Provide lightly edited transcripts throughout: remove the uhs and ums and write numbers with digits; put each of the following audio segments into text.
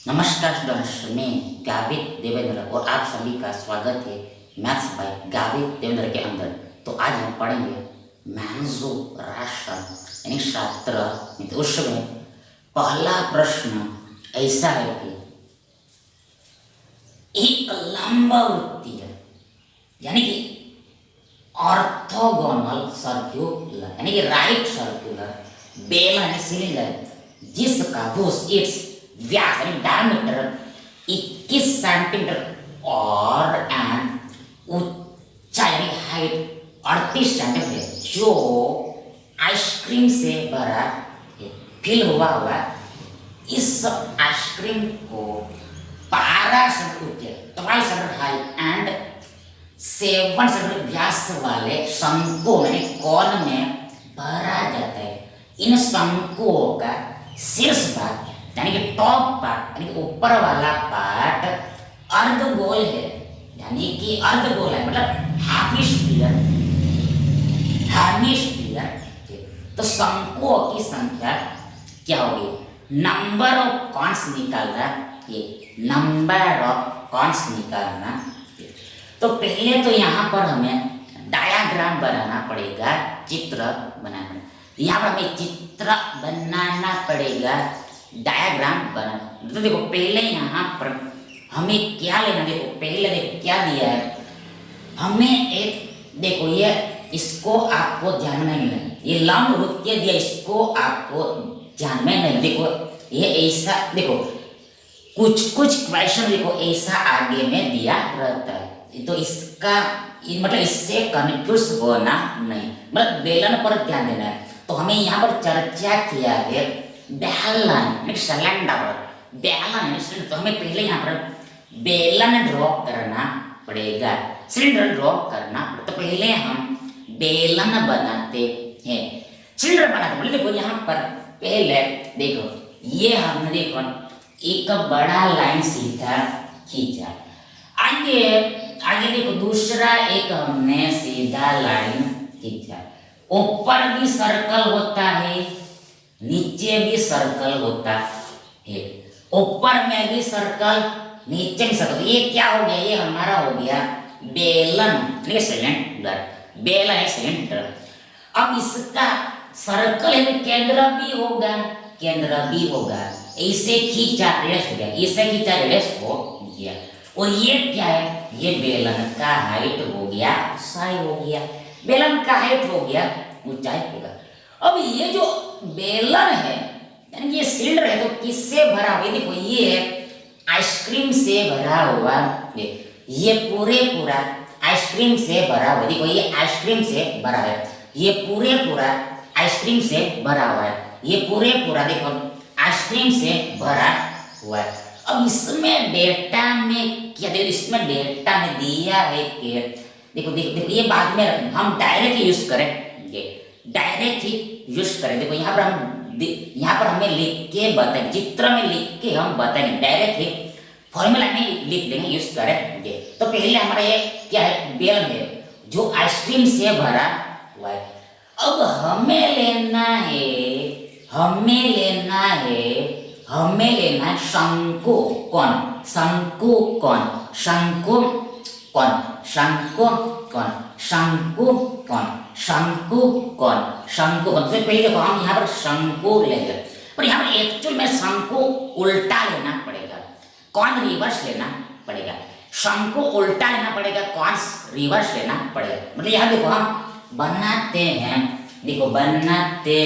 नमस्कार स्टूडेंट्स, मैं गावित देवेंद्र और आप सभी का स्वागत है मैथ्स बाय गावित देवेंद्र के अंदर। तो आज हम पढ़ेंगे मैंजो राष्ट्र यानी शास्त्र में। तो उसमें पहला प्रश्न ऐसा है कि एक लंबवृत्तीय यानी कि ऑर्थोगोनल सर्क्युलर यानी कि राइट सर्क्युलर बेलन यानी सिलेंडर जिसका भूस इट्स व्यास यानी डायमीटर 21 सेंटीमीटर और एंड ऊंचाई यानी हाइट 38 सेंटीमीटर जो आइसक्रीम से भरा फिल हुआ इस आइसक्रीम को 12 सेंटीमीटर 12 हाई एंड 7 सेंटीमीटर व्यास वाले शंकुओं यानी कौन में भरा जाता है। इन शंकुओं का शीर्ष भाग यानी कि टॉप पार्ट यानी कि ऊपर वाला पार्ट अर्धगोल है यानी कि अर्धगोल है मतलब हेमिस्फीयर। तो शंकुओं की संख्या क्या होगी? नंबर ऑफ कॉन्स निकालना, ये नंबर ऑफ कॉन्स निकालना। तो पहले तो यहाँ पर हमें डायग्राम बनाना पड़ेगा, चित्र बनाना पड़ेगा। यहाँ पर हमें चित्र बनाना पड़ेगा, डायग्राम बनाना। तो देखो पहले यहाँ पर हमें क्या लेना, देखो पहले देखो क्या दिया है हमें। एक देखो ये इसको आपको ध्यान में नहीं लेना, ये लंबवृत्तीय दिया इसको आपको ध्यान में नहीं। देखो ये ऐसा, देखो कुछ क्वेश्चन देखो ऐसा आगे में दिया रहता है। तो इसका मतलब इससे कंफ्यूज होना नहीं, मतलब बेलन पर ध्यान देना है। तो हमें यहाँ पर चर्चा किया है बेलन सिलेंडर, बेलन सिलेंडर। तो हमें पहले यहाँ पर बेलन ड्रॉ करना पड़ेगा, सिलेंडर ड्रॉ करना। तो पहले हम बेलन बनाते हैं, सिलेंडर बनाते हैं। देखो यहाँ पर पहले देखो ये हमने देखो एक बड़ा लाइन सीधा खींचा, आगे देखो दूसरा एक हमने सीधा लाइन खींचा। ऊपर भी सर्कल होता है, नीचे भी सर्कल होता है, ऊपर में भी सर्कल, नीचे भी सर्कल। ये क्या हो गया? ये हमारा हो गया बेलन सिलेंडर, बेलन सिलेंडर। अब इसका सर्कल है, केंद्र भी होगा, केंद्र भी होगा। ऐसे खींचा रेडियस हो गया, ऐसे खींचा रेडियस हो गया। और ये क्या है? ये बेलन का हाइट हो गया, ऊंचाई हो गया। बेलन का हाइट हो गया, ऊंचाई होगा। अब ये जो बेलन है यानी ये सिलेंडर है, तो किससे भरा हुआ? देखो ये आइसक्रीम से भरा हुआ, ये पूरा आइसक्रीम से भरा हुआ। देखो ये आइसक्रीम से भरा है, ये पूरा आइसक्रीम से भरा हुआ है, ये पूरा देखो आइसक्रीम से भरा हुआ है। अब इसमें डेटा में क्या देखो, इसमें डेटा में दिया है कि देखो ये बाद में हम डायरेक्ट यूज करेंगे, डायरेक्ट ही यूज करें। देखो यहाँ पर हमें लिख के बताएंगे, चित्र में लिख के हम बताएंगे, डायरेक्ट ही फॉर्मूला में लिख देंगे, यूज करेंगे। तो पहले हमारा ये क्या है? बेलन है जो आइसक्रीम से भरा हुआ है। अब हमें लेना है शंकु कोण, शंकु कोण, शंकु कोण, शंकु कोण, शंकु कोण, शंकु कोण, शंकु कोण। तो पहले देखो हम यहाँ पर शंकु लेंगे, पर यहाँ पर एक्चुअल में शंकु उल्टा लेना पड़ेगा, कोण रिवर्स लेना पड़ेगा। शंकु उल्टा लेना पड़ेगा, कोण रिवर्स लेना पड़ेगा। मतलब यहाँ देखो हम बनाते हैं, देखो बनाते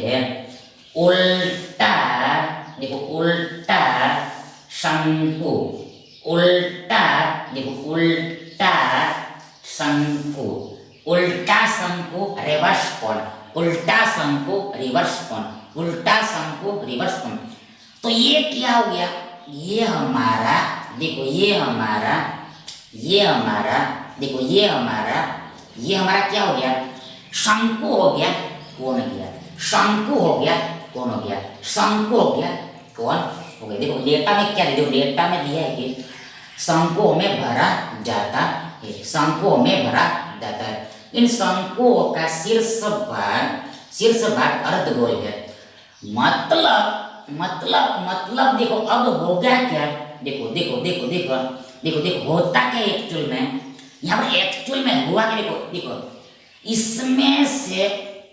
हैं उल्टा, देखो उल्टा शंकु, उल्टा देखो उल्टा शंकु, उल्टा शंकु रिवर्स कोण, उल्टा शंकु रिवर्स कोण, उल्टा शंकु रिवर्स कोण। तो ये क्या हो गया? ये हमारा देखो ये हमारा देखो ये हमारा क्या हो गया? शंकु हो गया, कोण हो गया, शंकु हो गया, कोण हो गया, शंकु हो गया, कोण हो गया। देखो डेटा में क्या देखो डेटा में दिया है कि शंकुओं में भरा जाता है, शंकुओं में भरा जाता है। इन शंकुओं का शीर्ष भाग अर्धगोल है, मतलब मतलब देखो अब होगा क्या, देखो देखो देखो देखो देखो देखो होता क्या एक्चुअल में, यहाँ पर एक्चुअल में हुआ क्या, देखो देखो इसमें से,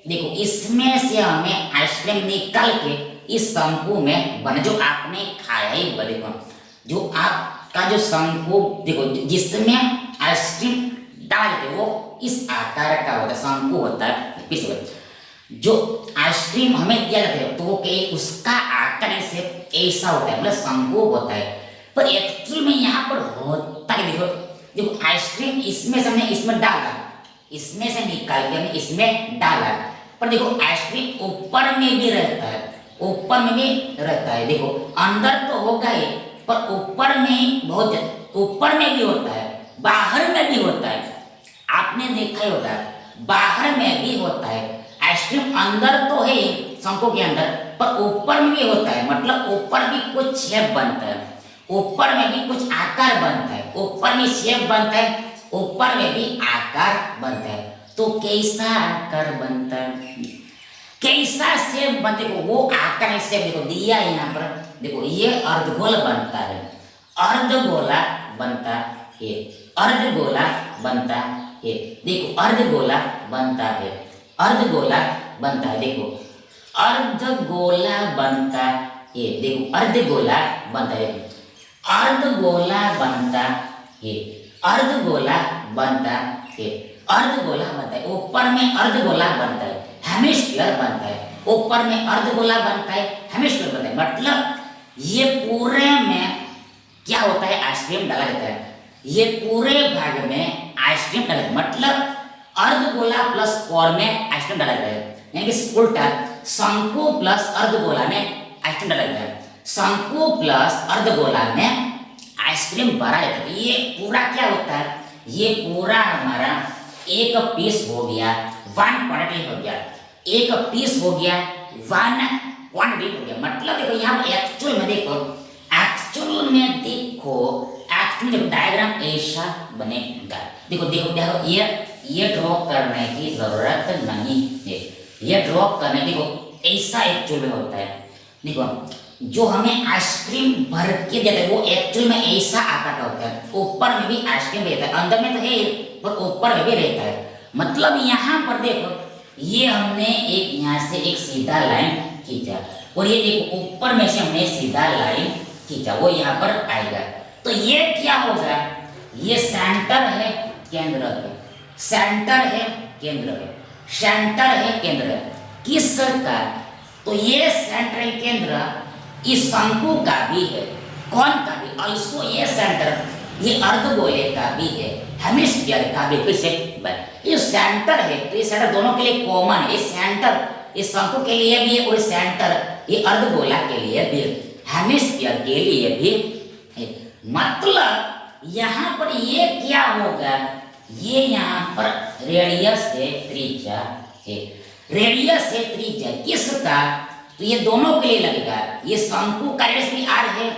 देखो इसमें से हमें आइसक्रीम निकाल के इस शंकु में बना, जो आपने खाया ही होगा, देखो जो आपका जो शंकु देखो जिसमें आइसक्रीम डाल देते वो इस आकार का होता है, शंकु होता है। फिर जो आइसक्रीम हमें दिया जाता है तो वो उसका आकार से ऐसा होता है, मतलब शंकु होता है। पर एक्चुअल में यहाँ पर होता है, देखो देखो आइसक्रीम इसमें से हमने इसमें डाला, इसमें से निकाल के हमने इसमें डाला, पर देखो आइसक्रीम ऊपर में भी रहता है, ऊपर में भी रहता है, देखो अंदर तो होगा ही पर ऊपर में ही बहुत, ऊपर में भी होता है, बाहर में भी होता है, आपने देखा ही होता है बाहर में भी होता है। आइसक्रीम अंदर तो है शंकु के अंदर, पर ऊपर में भी होता है, मतलब ऊपर भी कुछ शेप बनता है, ऊपर में भी कुछ आकार बनता है, ऊपर में शेप बनता है, ऊपर में भी आकार बनता है। तो कैसा आकार बनता है, कैसा शेप बनता है, वो आकार शेप देखो दिया है यहाँ पर, देखो ये अर्धगोल बनता है, अर्धगोला बनता है, अर्धगोला बनता है, देखो अर्धगोला बनता है, अर्धगोला बनता है, देखो अर्धगोला बनता है, देखो अर्धगोला बनता है, अर्धगोला बनता है, अर्धगोला बनता है, अर्धगोला बनता है, ऊपर में अर्धगोला बनता है, हेमिस्फीयर बनता है, ऊपर में अर्धगोला बनता है, हेमिस्फीयर बनता है, मतलब ये पूरे में क्या होता है आइसक्रीम डाला जाता है, ये पूरे भाग में आइसक्रीम डाला जाता है, मतलब अर्धगोला प्लस कोर में आइसक्रीम डाला जाता है, यानी कि उल्टा शंकु प्लस अर्धगोला में आइसक्रीम डाला जाता है, शंकु प्लस अर्धगोला में आइसक्रीम भरा जाता है। ये पूरा क्या होता है, ये पूरा हमारा एक पीस हो गया, वन क्वांटिटी हो गया, एक पीस हो गया, वन क्वांटिटी हो गया, मतलब देखो यहाँ एक्चुअल में देखो, एक्चुअल में देखो, एक्चुअल में डायग्राम ऐसा बनेगा, देखो देखो देखो ये ड्रॉ करने की जरूरत नहीं है, ये ड्रॉ करने देखो ऐसा एक्चुअल में होता है, देखो जो हमें आइसक्रीम भर के देता है वो एक्चुअल में ऐसा आकार का होता है, ऊपर में भी आइसक्रीम रहता है, अंदर में तो है पर ऊपर में भी रहता है, मतलब यहाँ पर देखो ये हमने एक यहाँ से एक सीधा लाइन खींचा और ये देखो ऊपर में से हमने सीधा लाइन खींचा, वो यहाँ पर आएगा, तो ये क्या होगा, ये सेंटर है केंद्र है, सेंटर है केंद्र है, सेंटर है केंद्र है किसका, तो ये सेंटर है केंद्र इस शंकु का भी है, कौन का भी, अल्सो ये सेंटर ये अर्धगोले का भी है, हेमिस्फीयर का भी, फिर से ये सेंटर है, तो ये सेंटर दोनों के लिए कॉमन है, ये सेंटर इस शंकु के लिए भी है और सेंटर ये अर्धगोला के लिए भी, हेमिस्फीयर के लिए भी है। मतलब यहाँ पर ये क्या होगा, ये यहाँ पर रेडियस है त्रिज्या है, रेडियस है त्रिज्या किसका, तो ये दोनों के लिए लगेगा, ये शंकु का रेडियस भी आर है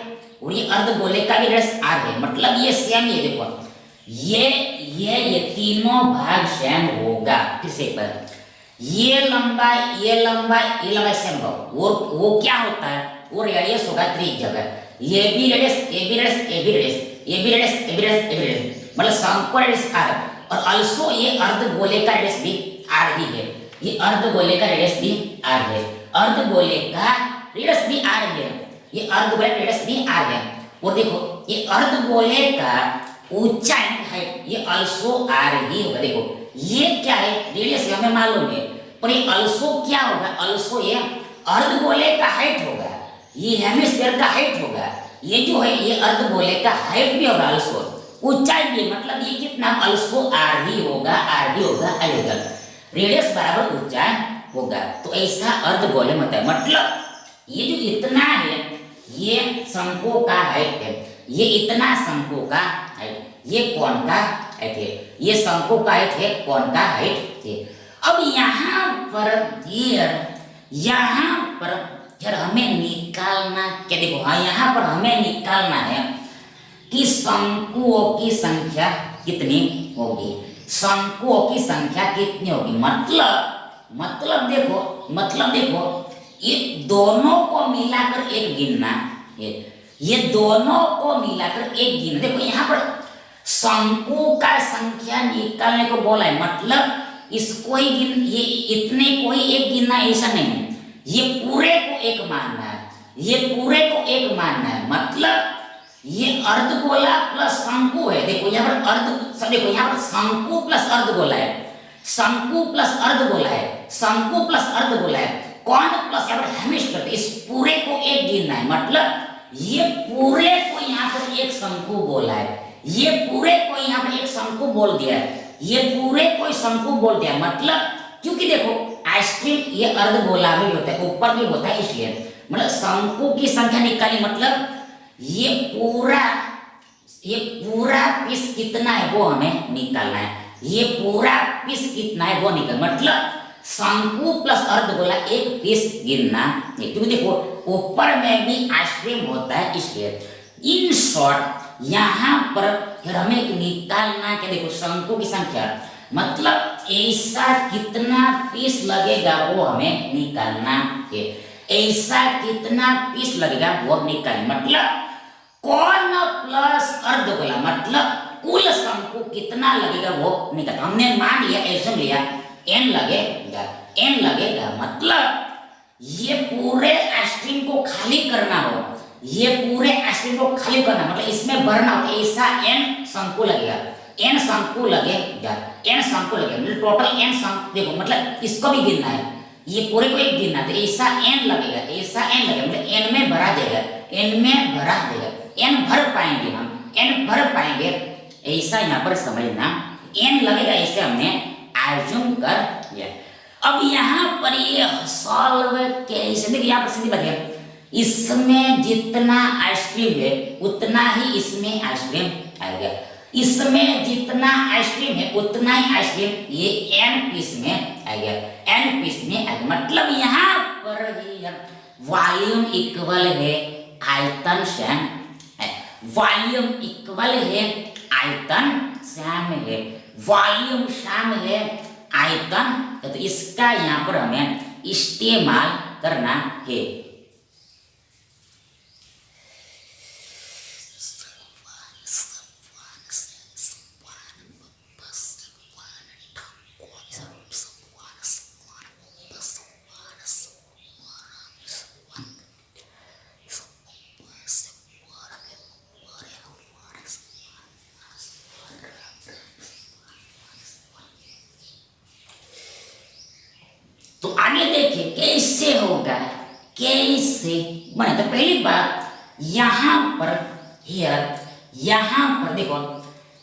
और ये अर्धगोले का भी रेडियस आर है, मतलब ये सेम ही है, देखो ये तीनों भाग सेम होगा, फिर से पर ये लंबाई ये लंबाई ये लंबाई सेम होगा, वो क्या होता है, वो रेडियस होगा त्रिज्या का, ये भी रेडियस ये भी रेडियस ये भी रेडियस ये भी रेडियस ये भी रेडियस ये भी रेडियस, मतलब शंकु का रेडियस आर और अल्सो ये अर्धगोले का रेडियस भी आर ही है, ये अर्धगोले का रेडियस भी आर है, अर्धगोले का रेडियस भी आर है, ये अर्धगोले का रेडियस भी आर है, और देखो ये अर्धगोले का ऊंचाई है ये अल्सो आर ही होगा, देखो ये क्या है रेडियस हमें मालूम है, पर ये अल्सो क्या होगा, अल्सो ये अर्धगोले का हाइट होगा, ये हेमिस्फीयर का हाइट होगा, ये जो है ये अर्धगोले का हाइट भी होगा, अल्सो ऊंचाई भी, मतलब ये कितना अल्सो आर ही होगा, आर ही होगा, आई होगा, रेडियस बराबर ऊंचाई होगा, तो ऐसा अर्धगोले में होता है, मतलब ये जो इतना है ये शंकु का हाइट है, ये इतना शंकु का हाइट, ये कौन का हाइट है, ये शंकु का हाइट है, कौन का हाइट है। अब यहाँ पर हमें निकालना क्या, देखो हाँ यहाँ पर हमें निकालना है कि शंकुओं की संख्या कितनी होगी, शंकुओं की संख्या कितनी होगी, मतलब देखो ये दोनों को मिलाकर एक गिनना, ये दोनों को मिलाकर एक गिनना। देखो यहाँ पर शंकु का संख्या निकालने को बोला है, मतलब इसको ही गिन, ये इतने को ही एक गिनना ऐसा नहीं है, ये पूरे को एक मानना है, ये पूरे को एक मानना है। मतलब ये अर्धगोला प्लस शंकु है। देखो यहाँ पर देखो यहाँ पर शंकु प्लस अर्धगोला है, शंकु प्लस अर्धगोला है, शंकु प्लस अर्धगोला है, कौन प्लस यहाँ पर हेमिश करते, इस पूरे को एक गिनना है। मतलब ये पूरे को यहाँ पर एक शंकु बोला है, ये पूरे को यहाँ पर एक शंकु बोल दिया है, ये पूरे को शंकु बोल दिया। मतलब क्योंकि देखो आइसक्रीम ये अर्धगोला भी होता है, ऊपर भी होता है, इसलिए मतलब शंकु की संख्या निकाली, मतलब ये पूरा पीस कितना है वो हमें निकालना है, ये पूरा पीस कितना है वो निकाल, मतलब शंकु प्लस अर्धगोला एक पीस गिनना, क्योंकि देखो ऊपर में भी आइसक्रीम होता है, इसलिए इन शॉर्ट यहाँ पर फिर हमें निकालना कि देखो शंकु की संख्या, मतलब ऐसा कितना पीस लगेगा वो हमें निकालना है, ऐसा कितना पीस लगेगा वो निकालना। मतलब कौन प्लस अर्धगोला, मतलब कुल शंकु कितना लगेगा वो निकाल। हमने मान लिया, एज्यूम लिया n लगेगा, n लगेगा, मतलब ये पूरे आइसक्रीम को खाली करना हो, ये पूरे आइसक्रीम को खाली करना मतलब इसमें भरना हो, ऐसा n शंकु लगेगा, n शंकु लगेगा, n शंकु लगेगा, मतलब टोटल n शंकु। देखो मतलब इसको भी गिनना है, ये पूरे को एक गिनना, तो ऐसा n लगेगा, ऐसा n लगेगा, मतलब n में भरा देगा, n में भरा देगा, n भर पाएंगे हम, n भर पाएंगे, ऐसा यहाँ पर समझना, n लगेगा, ऐसे हमने आयोजन कर लिया। अब यहाँ पर ये सॉल्व कैसे, देखिए यहाँ पर सीधी बात है, इसमें जितना आइसक्रीम है उतना ही इसमें आइसक्रीम आएगा, इसमें जितना आइसक्रीम है उतना ही आइसक्रीम ये n पीस में आएगा, n पीस में आएगा। मतलब यहाँ पर ही वॉल्यूम इक्वल है आयतन सेम है, वॉल्यूम इक्वल है आयतन सेम है, वॉल्यूम सेम है आयतन, तो इसका यहाँ पर हमें इस्तेमाल करना है। तो आगे देखिए कैसे होगा, कैसे बने। तो पहली बात यहाँ पर यहाँ पर देखो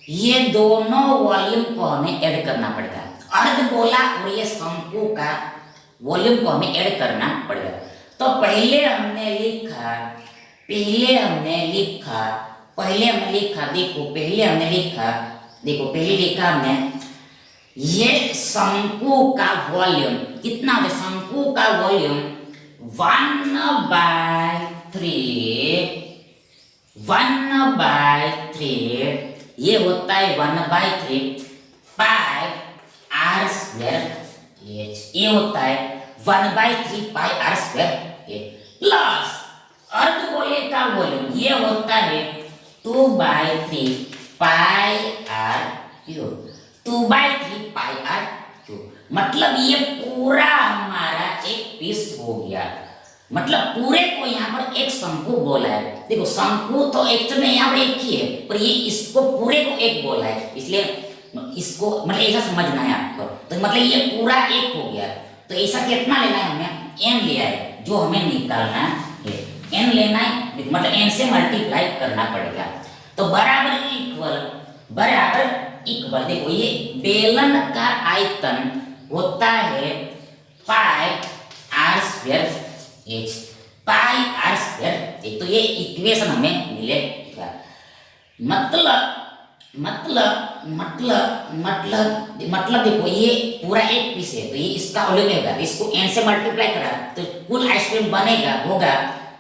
ये दोनों वॉल्यूम को हमें ऐड करना पड़ेगा, अर्धगोला और ये शंकु का वॉल्यूम को हमें ऐड करना पड़ेगा। तो पहले हमने लिखा देखो पहले लिखा हमने ये शंकु का वॉल्यूम कितना होता है, शंकु का वॉल्यूम 1/3 ये होता है 1/3 पाई आर स्क्वायर एच, ये होता है 1/3 पाई आर स्क्वायर प्लस अर्धगोले का वॉल्यूम ये होता है 2/3 pi r cube, 2/3 pi r cube. मतलब ये पूरा हमारा एक पीस हो गया, मतलब पूरे को यहाँ पर एक शंकु बोला है। देखो शंकु तो एक्चुअल में यहाँ पर एक ही है, पर ये इसको पूरे को एक बोला है, इसलिए इसको मतलब ऐसा समझना है आपको। तो मतलब ये पूरा एक हो गया, तो ऐसा कितना लेना है हमें, n लिया है जो हमें निकालना है, n लेना है, मतलब n से मल्टीप्लाई करना पड़ेगा। तो बराबर इक्वल देखो ये बेलन का आयतन होता है pi r square h, pi r square. तो ये इक्वेशन हमें मिलेगा। मतलब देखो ये पूरा एक पीस है, तो ये इसका वॉल्यूम होगा, इसको n से मल्टीप्लाई करा तो कुल आइसक्रीम बनेगा होगा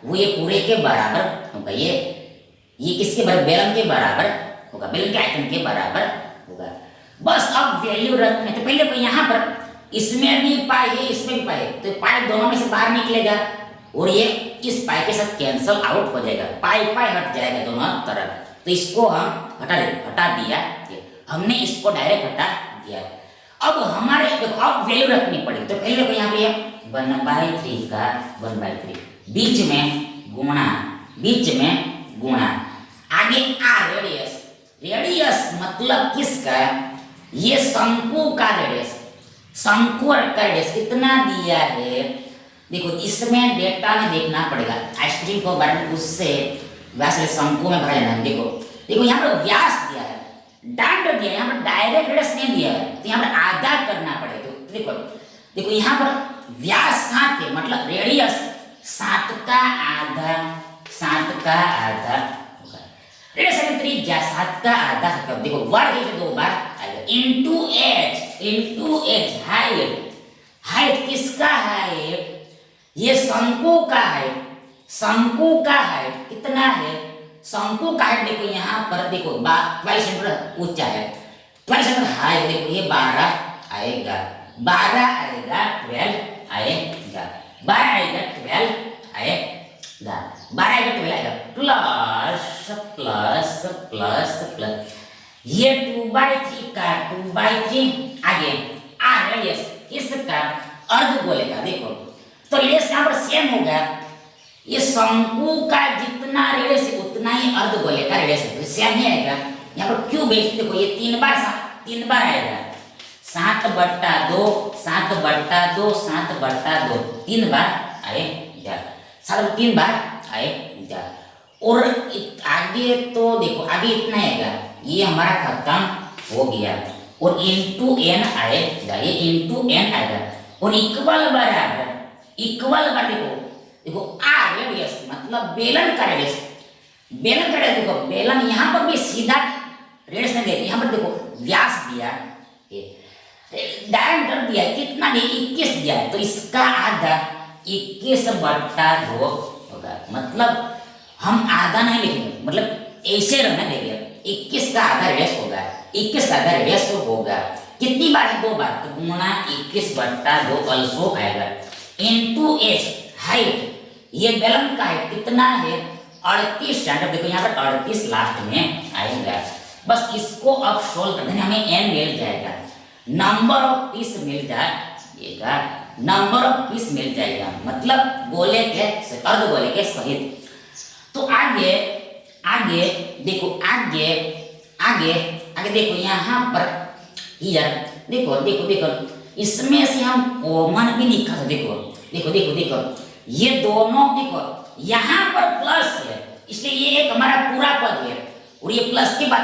वो ये पूरे के बराबर होगा, ये किसके बराबर, बेलन के बराबर होगा, बेलन के आयतन के बराबर होगा। बस अब वैल्यू रखने तो पहले यहाँ पर इसमें भी पाई है, इसमें भी पाई है, तो पाई दोनों में से बाहर निकलेगा और ये इस पाई के साथ कैंसल आउट हो जाएगा, पाई पाई हट जाएगा दोनों तरफ। तो इसको हम हटा दिया, हमने इसको डायरेक्ट हटा दिया। अब हमारे देखो अब वैल्यू रखनी पड़ेगी, तो पहले देखो यहाँ पे 1/3 का 1/3 बीच में गुणा, बीच में गुणा, आगे आ रेडियस, रेडियस मतलब किसका, ये शंकु का रेडियस, शंकु का रेडियस कितना दिया है, देखो इसमें डेटा में देखना पड़ेगा, आइसक्रीम को बारे में उससे व्यास शंकु में भरा जाना। देखो देखो यहाँ पर व्यास दिया है, डांड दिया है, यहाँ पर डायरेक्ट रेडियस नहीं दिया है, तो यहाँ पर आधा करना पड़ेगा। तो देखो देखो यहाँ पर व्यास 7 है, मतलब रेडियस 7 का आधा, 7 का आधा होगा, रेडियस है त्रिज्या 7 का आधा होगा। देखो वर्ग है 2 बार आएगा, इनटू एच हाइट, हाइट किसका हाइट, ये शंकु का हाइट, शंकु का हाइट कितना है, शंकु का हाइट देखो यहाँ पर देखो 12 सेंटीमीटर ऊंचा है, 12 सेंटीमीटर हाइट, देखो ये 12 आएगा, 12 आएगा, 12 आएगा, 12 आएगा, 12 आएगा, 12 आएगा, 12 आएगा, प्लस प्लस प्लस प्लस, ये 2/3 का 2/3 आगे आ रेडियस इसका अर्धगोले का, देखो तो रेडियस यहाँ पर सेम हो गया, ये शंकु का जितना रेडियस है उतना ही अर्धगोले का रेडियस है, तो सेम ही आएगा। यहाँ पर क्यूब है, देखो ये 3 बार आएगा, 7/2 7/2 7/2 3 बार आएगा, 3 बार आएगा। और आगे तो देखो आगे इतना आएगा, ये हमारा खत्म हो गया, और इंटू एन आएगा, ये इंटू एन आएगा, और इक्वल बराबर देखो देखो आ रेडियस मतलब बेलन का रेडियस, बेलन का रेडियस देखो, बेलन यहाँ पर भी सीधा रेडियस नहीं देती, यहाँ पर देखो व्यास दिया, डायमीटर दिया कितना दिया 21 दिया है, तो इसका आधा 21/2 होगा, मतलब हम आधा नहीं लिखेंगे, मतलब ऐसे रहने देंगे, 21 का आधा रेडियस होगा, 21 का आधा रेडियस होगा, कितनी बार है 2 बार, तो गुणा 21/2 अल्सो आएगा, इनटू एच हाइट, ये बेलन का हाइट कितना है 38 सेंटीमीटर, देखो यहाँ पर 38 लास्ट में आएगा। बस इसको अब सोल्व करने में हमें n मिल जाएगा, नंबर ऑफ पीस मिल जाएगा, नंबर ऑफ पीस मिल जाएगा, मतलब गोले के अर्धगोले के सहित। तो आगे आगे देखो, आगे देखो यहाँ पर यार देखो देखो देखो इसमें से हम कॉमन भी लिखा था, देखो देखो देखो देखो ये दोनों देखो यहाँ पर प्लस है, इसलिए ये एक हमारा पूरा पद है, और ये प्लस के बाद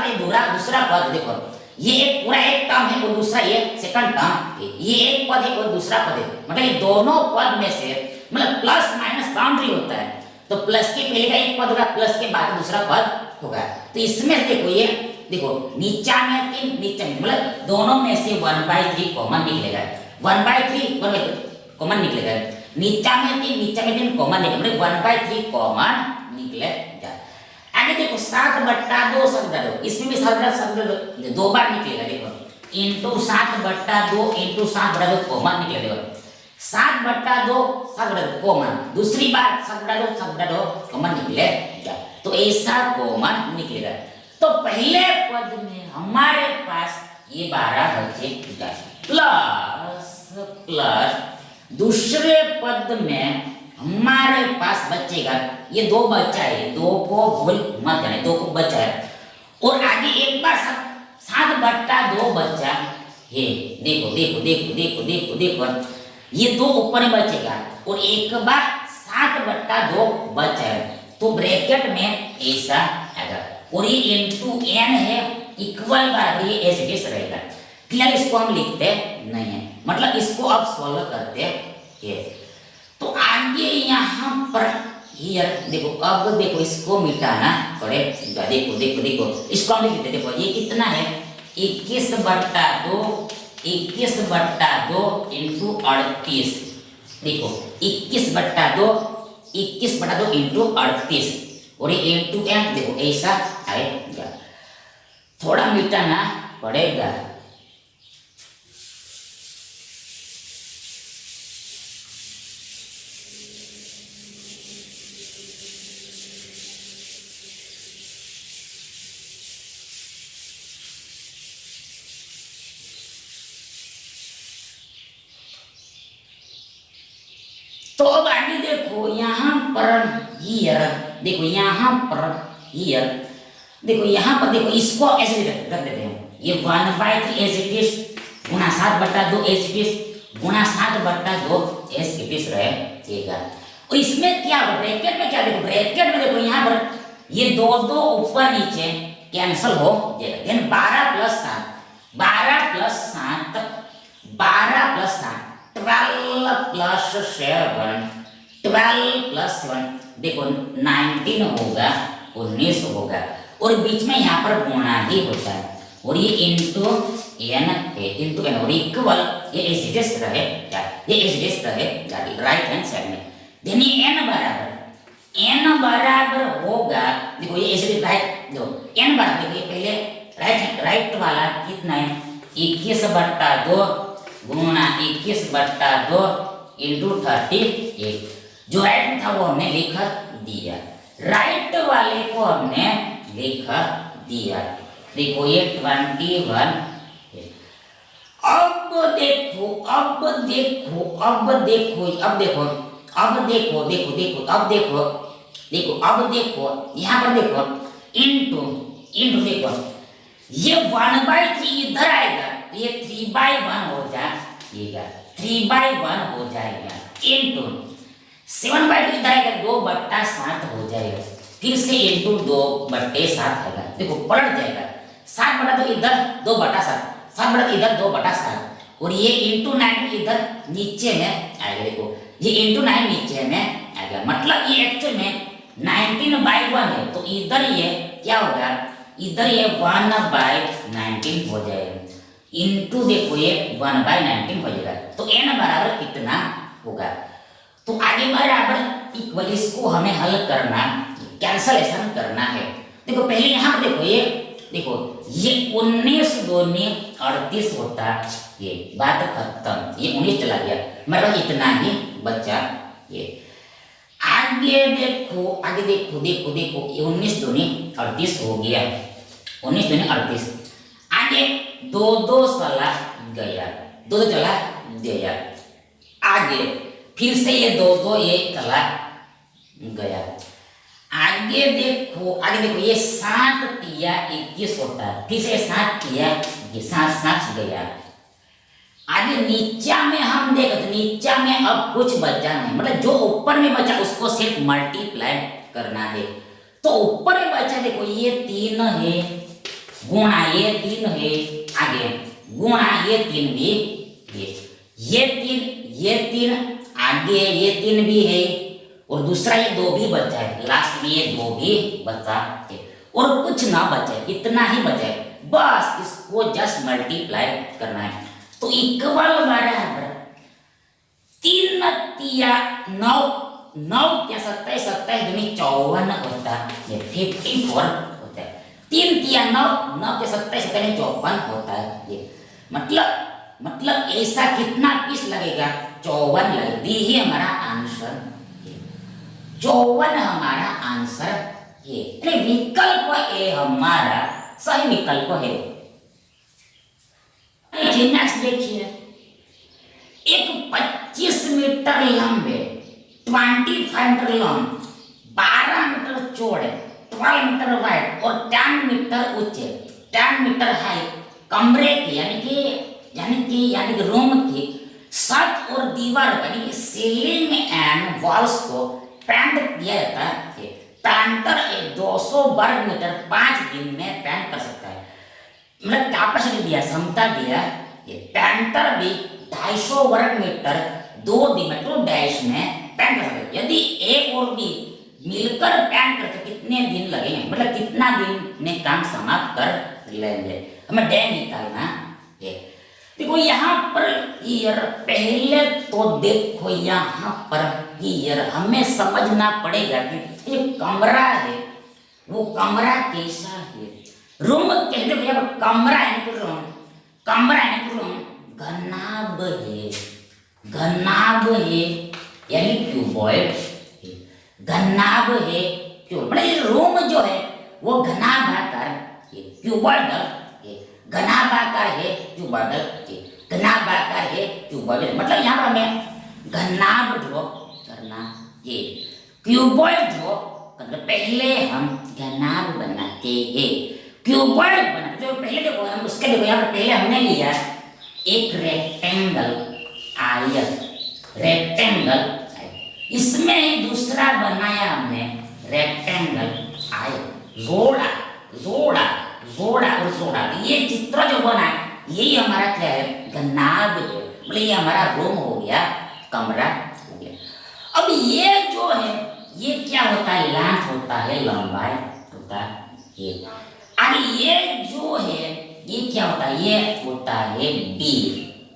दूसरा पद, देखो ये एक पूरा एक टर्म है और दूसरा ये सेकंड टर्म है, ये एक पद है और दूसरा पद है, मतलब ये दोनों पद में से मतलब प्लस माइनस बाउंड्री होता है, तो प्लस के पहले का एक पद होगा, प्लस के बाद दूसरा पद होगा। तो इसमें देखो ये देखो नीचा में 3 नीचे में, मतलब दोनों में से 1/3 कॉमन निकलेगा, 1/3 कॉमन निकलेगा, नीचा में 3 कॉमन निकलेगा, मतलब 1/3 कॉमन निकलेगा। आगे देखो 7/2 7/2, इसमें भी 7/2 2 बार निकलेगा, देखो इंटू 7/2 इंटू 7/2 कॉमन निकलेगा, 7/2 7/2 कॉमन, दूसरी बार 7/2 कॉमन निकलेगा, तो ऐसा कॉमन निकलेगा। तो पहले पद में हमारे पास ये 12 बचेगा, प्लस प्लस दूसरे पद में हमारे पास बचेगा ये 2 बचा है, 2 को भूल मत जाना, 2 को बचा है, और आगे एक बार 7/2 बचा है, देखो देखो देखो देखो देखो देखो ये 2 ऊपर में बचेगा, और एक बार 7/2 बचा है, तो ब्रैकेट में ऐसा आएगा, और ये इनटू एन है, इक्वल बराबर ये एच डिस रहेगा। फिलहाल इसको हम लिखते नहीं है, मतलब इसको अब सॉल्व करते हैं। तो आगे यहाँ पर हियर देखो, अब देखो इसको मिटाना पड़ेगा, देखो देखो देखो इसको हम लिखते, देखो ये कितना है 21/2 इंटू 38, देखो 21/2 इंटू 38, और ये इंटू एन देखो ऐसा आएगा, थोड़ा मिटाना पड़ेगा। पर ईयर, देखो यहाँ पर ईयर, देखो यहाँ पर देखो इसको ऐसे कर देते हैं, ये 1/3 एज इट इज गुणा 7/2 एज इट इज गुणा 7/2 एज इट इज रहेगा। और इसमें क्या होगा ब्रैकेट में, क्या देखो ब्रैकेट में देखो यहाँ पर ये दो दो ऊपर नीचे कैंसिल हो जाएगा। देन 12 + 7 12 + 7 12 + 7 12 + 7 12 + 7 देखो 19 होगा, 19 होगा। और बीच में यहाँ पर गुणा ही होता है और ये इंटू एन है, इंटू एन और इक्वल ये एसिडेस रहेगा, ये एसिडेस रहेगा राइट हैंड साइड में। देन ये n बराबर होगा, देखो ये एसिडेस राइट, देखो n बराबर, देखो ये पहले राइट वाला कितना है 21/2 गुणा 21/2 इंटू 38, जो राइट में था वो हमने लिख दिया, राइट वाले को हमने लिख दिया। देखो ये 21। अब देखो अब देखो अब देखो अब देखो अब देखो देखो देखो अब देखो देखो अब देखो यहाँ पर देखो इंटू इंटू देखो ये 1/3 इधर आएगा, ये 3/1 हो जाएगा, 3/1 हो जाएगा इंटू 7/2 इधर आएगा, 2/7 हो जाएगा, फिर से इंटू 2/7 आएगा, देखो पलट जाएगा 7/2 इधर 2/7 7/2 इधर 2/7 और ये इंटू 9 इधर नीचे में आएगा, देखो ये इंटू 9 नीचे में आएगा, मतलब ये एक्चुअल में 19/1 है, तो इधर ये क्या होगा, इधर ये 1/19 हो जाएगा, इंटू देखो ये 1/19 हो जाएगा, तो n बराबर कितना होगा। तो आगे बराबर इक्वल इसको हमें हल करना, कैंसलेशन करना है। देखो पहले यहाँ पर देखो ये देखो ये 19 दूनी 38 होता, ये बात खत्म, ये 19 चला गया, मतलब इतना ही बचा। ये आगे देखो आगे देखो देखो देखो ये 19 दूनी 38 हो गया, 19 दूनी 38, आगे 2 चला गया, 2 चला गया, आगे फिर से ये 2 ये चला गया, आगे देखो ये 7 तिया 21 होता है, फिर से 7 तिया ये 7 गया। आगे नीचा में हम देखते, नीचा में अब कुछ बचा नहीं, मतलब जो ऊपर में बचा उसको सिर्फ मल्टीप्लाई करना है। तो ऊपर में बचा देखो ये 3 है गुणा ये 3 है, आगे गुणा ये 3 भी है, ये 3 आगे ये 3 भी है और दूसरा ये 2 भी बचा है, लास्ट में ये 2 भी बचा है और कुछ ना बचे, इतना ही बचा है, बस इसको जस्ट मल्टीप्लाई करना है। तो इक्वल बराबर 3 तिया 9 9 क्या 27 27 दूनी 54 होता है, 54 होता है, 3 तिया 9 9 के 27 27 54 होता है। ये मतलब ऐसा कितना पीस लगेगा, 54 लगेगा, ही हमारा आंसर 54 हमारा आंसर है, विकल्प ए हमारा सही विकल्प है। नेक्स्ट देखिए, एक 25 मीटर लंबे 25 मीटर लंब 12 मीटर चौड़े 12 मीटर वाइड और 10 मीटर ऊंचे 10 मीटर हाइट कमरे की यानी कि रूम की छत और दीवार यानी कि सीलिंग एंड वॉल्स को पेंट किया जाता है। पेंटर 200 वर्ग मीटर 5 दिन में पेंट कर सकता है, मतलब कैपेसिटी दिया, क्षमता दिया। ये पेंटर भी 250 वर्ग मीटर 2 दिन में 2 डैश में पेंट कर सकता है। यदि ए और बी मिलकर पेंट करते कितने दिन लगेंगे, मतलब कितना दिन में काम समाप्त कर लेंगे, हमें डे निकालना है। देखो यहाँ पर ईयर, पहले तो देखो यहाँ पर ईयर हमें समझना पड़ेगा कि ये कमरा है, वो कमरा कैसा है। रूम कहते हैं भैया, कमरा है रूम, कमरा है रूम, घनाभ है, घनाभ है यानी क्यूबॉइड है, घनाभ है क्यूब, मतलब ये रूम जो है वो घनाभाकार है, क्यूबॉइडल है, घनाभाकार है क्यूबॉइडल है, घनाभाकार है क्यूबॉइडल, मतलब यहाँ पर हमें घनाभ ड्रॉ करना है। क्यूबॉइड जो पहले हम घनाभ बनाते हैं, क्यूबॉइड बनाते हैं पहले। देखो हम उसके देखो यहाँ पर पहले हमने लिया एक रेक्टेंगल आयत, रेक्टेंगल इसमें ही दूसरा बनाया हमने रेक्टेंगल आयत, जोड़ा जोड़ा जोड़ा और जोड़ा। ये चित्र जो बना यही हमारा क्या है, घनाभ है, मतलब ये हमारा रूम हो गया, कमरा हो गया। अब ये जो है ये क्या होता है, लेंथ होता है, लंबाई होता है। और ये जो है ये क्या होता है, ये होता है डी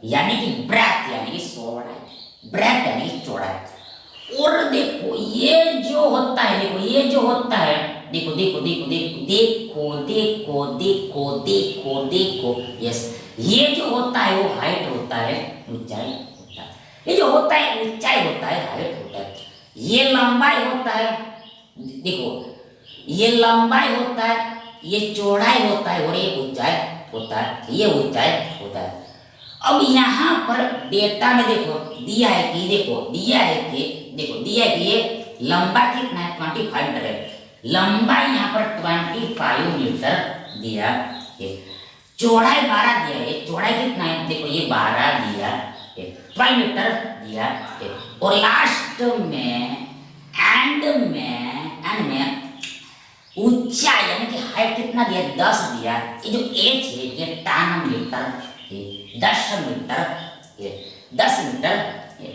यानी कि ब्रेथ यानी कि चौड़ाई, ब्रेथ यानी कि चौड़ाई। और देखो ये जो होता है, देखो ये जो होता है, देखो देखो देखो देखो देखो देखो देखो देखो देखो यस, ये जो होता है वो हाइट होता है, ऊंचाई होता है। ये जो होता है ऊंचाई होता है, हाइट होता है। ये लंबाई होता है, देखो ये लंबाई होता है, ये चौड़ाई होता है और ये ऊंचाई होता है, ये ऊंचाई होता है। अब यहाँ पर डेटा में देखो दिया है कि, देखो दिया है कि, देखो दिया है कि ये लंबा कितना है 25 मीटर है, लंबाई यहाँ पर 25 मीटर दिया है, चौड़ाई 12 दिया है, चौड़ाई कितना है, देखो ये 12 दिया है, 12 मीटर दिया है। और लास्ट में एंड में ऊंचाई यानी कि हाइट कितना दिया, 10 दिया। ये जो एच है ये 10 मीटर है, 10 मीटर है, 10 मीटर है।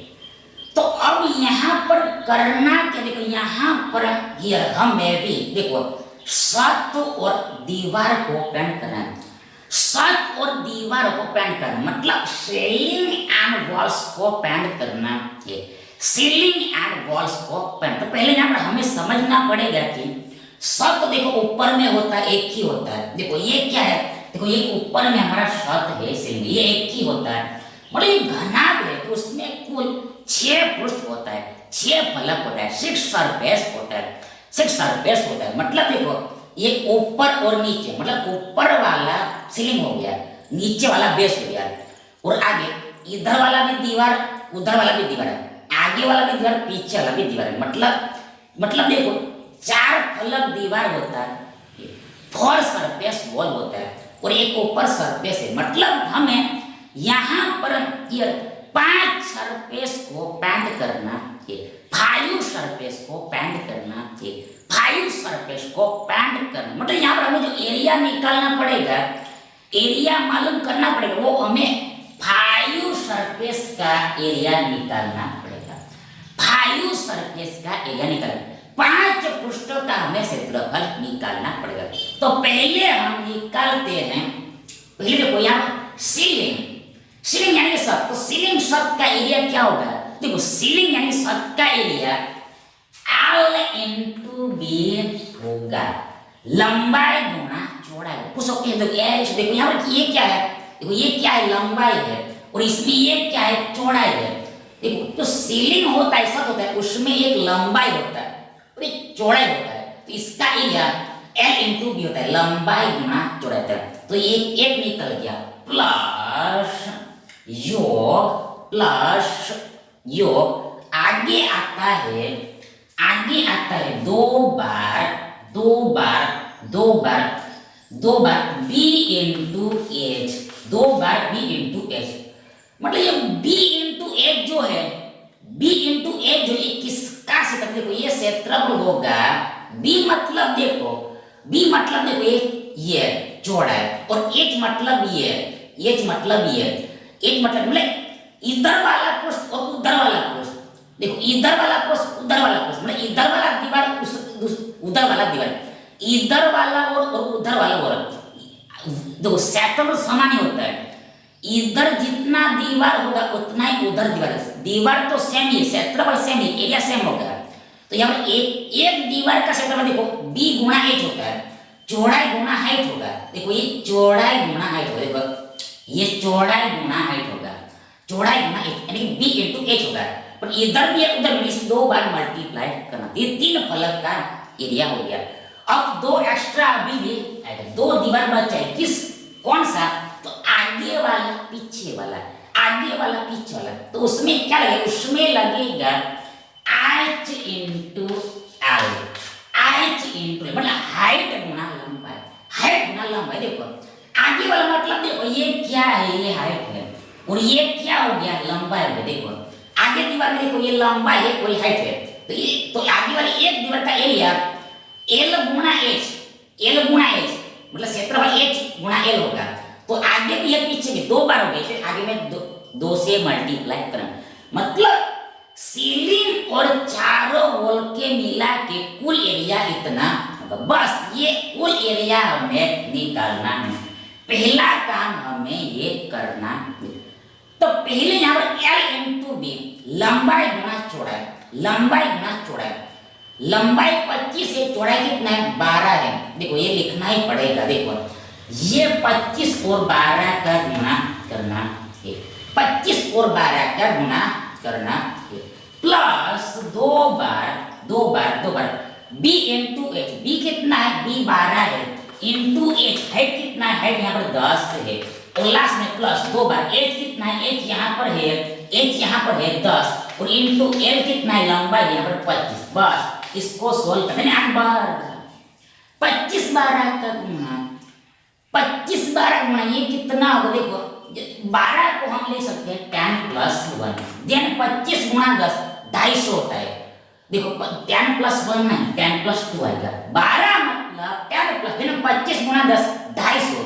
तो अब यहाँ पर करना क्या, देखो यहाँ पर हियर हमें भी देखो छत और दीवार को पेंट करना है, छत और दीवार को पेंट करना मतलब सीलिंग एंड वॉल्स को पेंट करना है, सीलिंग एंड वॉल्स को पेंट। तो पहले यहाँ पर हमें समझना पड़ेगा कि छत तो देखो ऊपर में होता है, एक ही होता है। देखो ये क्या है, देखो ये ऊपर में हमारा छत है, सीलिंग ये एक ही होता है। मतलब ये घनाभ है तो उसमें कुल 6 पृष्ठ होता है, 6 फलक होता है, 6 सरफेस होता है, 6 सरफेस होता है। मतलब देखो ये ऊपर और नीचे, मतलब ऊपर वाला सीलिंग हो गया, नीचे वाला बेस हो गया, और आगे इधर वाला भी दीवार, उधर वाला भी दीवार है, आगे वाला भी दीवार, पीछे वाला भी दीवार है। मतलब देखो 4 फलक दीवार होता है, 4 सरफेस वॉल होता है और एक ऊपर सरफेस है। मतलब हमें यहाँ पर 5 सरफेस को पेंट करना है, 5 सरफेस को पेंट करना है, 5 सरफेस को पेंट करना। मतलब यहाँ पर हमें जो एरिया निकालना पड़ेगा, एरिया मालूम करना पड़ेगा, वो हमें 5 सरफेस का एरिया निकालना पड़ेगा, 5 सरफेस का एरिया निकालना, 5 पृष्ठों का हमें क्षेत्रफल निकालना पड़ेगा। तो पहले हम निकालते हैं, पहले देखो यहाँ सीलिंग, सीलिंग यानी छत, तो सीलिंग छत का एरिया क्या होगा, देखो सीलिंग यानी छत का एरिया L into B होगा, लंबाई गुना चौड़ाई। पूछ सकते हैं देखो यहाँ पर ये क्या है, देखो ये क्या है, लंबाई है, और इसमें ये क्या है, चौड़ाई है। देखो तो सीलिंग होता है, छत होता है, उसमें एक लंबाई होता है और एक चौड़ाई होता है, तो इसका एरिया L into B होता है, लंबाई गुना चौड़ाई होता है। तो ये एक निकल गया, प्लस योग आगे आता है, दो बार b इंटू एच, 2 बार b इंटू एच। मतलब ये b इंटू एच जो है, b इंटू एच जो ये किसका क्षेत्रफल, देखो ये क्षेत्रफल होगा b मतलब देखो ये चौड़ाई, और h मतलब मतलब इधर वाला पृष्ठ और उधर वाला पृष्ठ, देखो इधर वाला पृष्ठ उधर वाला पृष्ठ, मतलब इधर वाला दीवार उधर वाला दीवार, इधर वाला और उधर वाला और, देखो क्षेत्रफल समान ही होता है, इधर जितना दीवार होगा उतना ही उधर दीवार तो सेम ही, क्षेत्रफल सेम ही, एरिया सेम होगा। तो यहाँ पर एक दीवार का क्षेत्रफल देखो b गुणा h होता है, चौड़ाई गुणा हाइट होगा। देखो ये चौड़ाई गुणा हाइट होगा, देखो ये चौड़ाई गुणा हाइट होगा, चौड़ाई गुणा h यानी कि b इंटू h होगा। पर इधर भी है उधर भी, 2 बार मल्टीप्लाई करना, ये 3 फलक का एरिया हो गया। अब 2 एक्स्ट्रा अभी भी आएगा, 2 दीवार बच जाए, कौन सा, तो आगे वाला पीछे वाला, तो उसमें क्या लगेगा, उसमें लगेगा I h into l, h into मतलब हाइट गुना लंबाई, हाइट गुना लंबाई। देखो आगे वाला मतलब देखो ये क्या है, ये हाइट है और ये क्या हो गया, लंबाई हो गया। देखो आगे दीवार में देखो ये लंबाई है और ये हाइट है, तो ये तो आगे वाली एक दीवार का एरिया l गुना h, l गुना h मतलब क्षेत्रफल h गुना l होगा। तो आगे भी एक पीछे भी दो बार हो गए, फिर आगे में दो से मल्टीप्लाई करना, मतलब सीलिंग और चारों वॉल के मिला के कुल एरिया इतना होगा। बस ये कुल एरिया हमें निकालना है, पहला काम हमें ये करना है। तो पहले यहाँ पर l इंटू बी, लंबाई गुना चौड़ाई, लंबाई गुना चौड़ाई, लंबाई 25 है, चौड़ाई कितना है 12 है। देखो ये लिखना ही पड़ेगा। देखो ये 25 और 12 का गुणा करना है, 25 और 12 का गुणा करना है, प्लस दो बार b इंटू एच, b कितना है b 12 है, इंटू एच हाइट कितना है, हाइट यहाँ पर 10 है, और लास्ट में प्लस दो बार एच कितना है, एच यहाँ पर है, एच यहाँ पर है 10 और इंटू एल कितना है, लंबाई यहाँ पर 25। बस इसको सोल्व करने 8 बार 25 12 का गुणा, 25 12 गुणा ये कितना होगा। देखो 12 को हम ले सकते हैं 10 प्लस 1, देन 25 गुणा 10 250 होता है। देखो 10 प्लस 1 नहीं 10 प्लस 2 आएगा, 12 मतलब 10 प्लस देन 25 गुणा 10 250।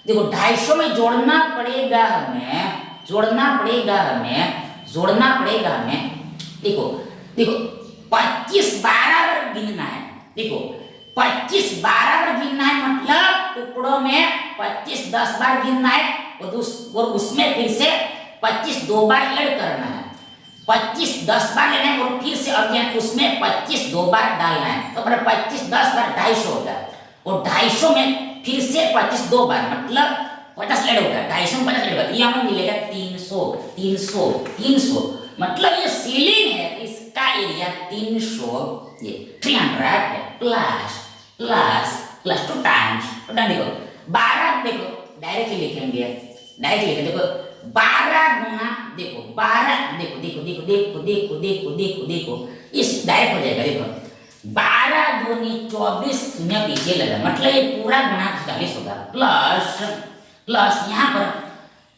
देखो 250 में जोड़ना पड़ेगा हमें, देखो 25 12 बार गिनना है। देखो 25 12 बार गिनना है मतलब टुकड़ों में 25 10 बार गिनना है और उसमें फिर से 25 दो बार ऐड करना है, 25 10 बार लेना है और फिर से अगेन उसमें 25 दो बार डालना है, तो 25 10 बार 250 होगा और 250 में फिर से 25 दो बार मतलब 50 ऐड होगा, 250 में 50 ऐड होगा, ये हमें मिलेगा 300 मतलब ये सीलिंग है, इसका एरिया 300 ये 300 है, प्लस 2 टाइम्स। तो देखो 12 देखो डायरेक्टली लिखेंगे, देखो 12 गुना देखो 12 देखो इस डायरेक्ट हो जाएगा। देखो 12 दूनी 24 शून्य पीछे लगा मतलब ये पूरा गुना 40 होगा, प्लस यहाँ पर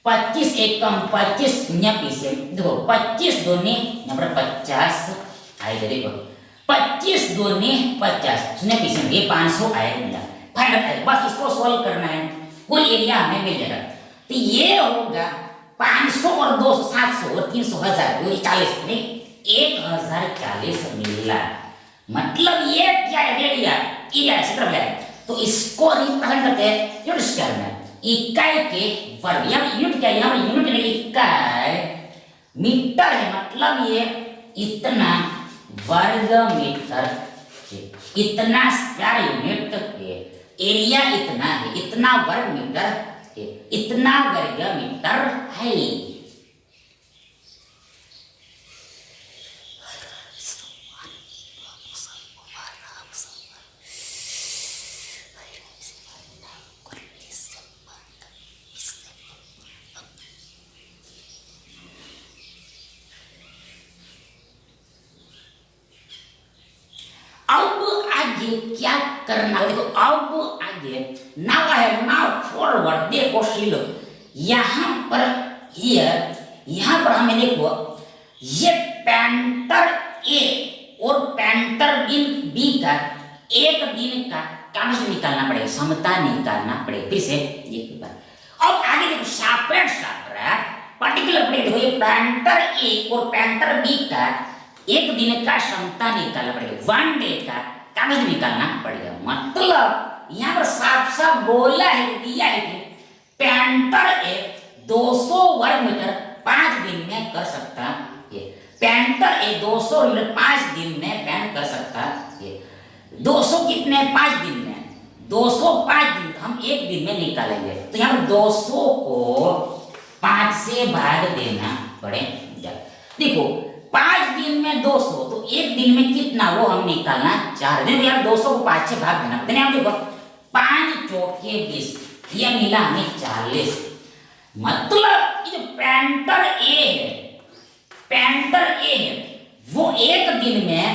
25 एकम 25 शून्य पीछे, देखो 25 दूनी यहाँ पर 50 आएगा। देखो 25 दूनी 50 शून्य पीछे ये 500 आएगा, बस इसको सॉल्व करना है, कुल एरिया हमें मिल जाएगा। तो ये होगा 500 और 200 700 और 300 1000 40 नहीं 1040 मिला, मतलब ये क्या है एरिया क्षेत्रफल है। तो इसको रिप्रेजेंट करते हैं यूनिट स्केल में, इकाई के वर्ग, यहाँ यूनिट क्या है, यहाँ यूनिट नहीं इकाई मीटर है, मतलब ये इतना वर्ग मीटर, इतना स्क्वायर यूनिट है, एरिया इतना है, इतना वर्ग मीटर है, इतना वर्ग मीटर है। क्या करना है, देखो अब आगे now I have now forward, देखो लो यहाँ पर हमें देखो ये पेंटर ए और पेंटर बी का एक दिन का काम निकालना पड़ेगा, समता निकालना पड़ेगा। फिर से ये अब आगे देखो सापेक्ष पर्टिकुलर पड़ेगा। देखो ये पेंटर ए और पेंटर बी का एक दिन का समता निकालना पड़ेगा, 1 डे का कागज निकालना पड़ेगा। मतलब यहाँ पर साफ बोला है, दिया है कि पेंटर ए 200 वर्ग मीटर 5 दिन में कर सकता है, पेंटर ए 200 मीटर 5 दिन में पेंट कर सकता है। 200 कितने 5 दिन में, 200 5 दिन हम एक दिन में निकालेंगे, तो यहाँ पर 200 को 5 से भाग देना पड़ेगा। देखो 5 दिन में 200 तो एक दिन में कितना वो हम निकालना 4 दिन, यार 200 को 5 से भाग देना पड़ेगा। देखो 5 चौके 20 ये मिला हमें 40, मतलब ये पेंटर ए है वो एक दिन में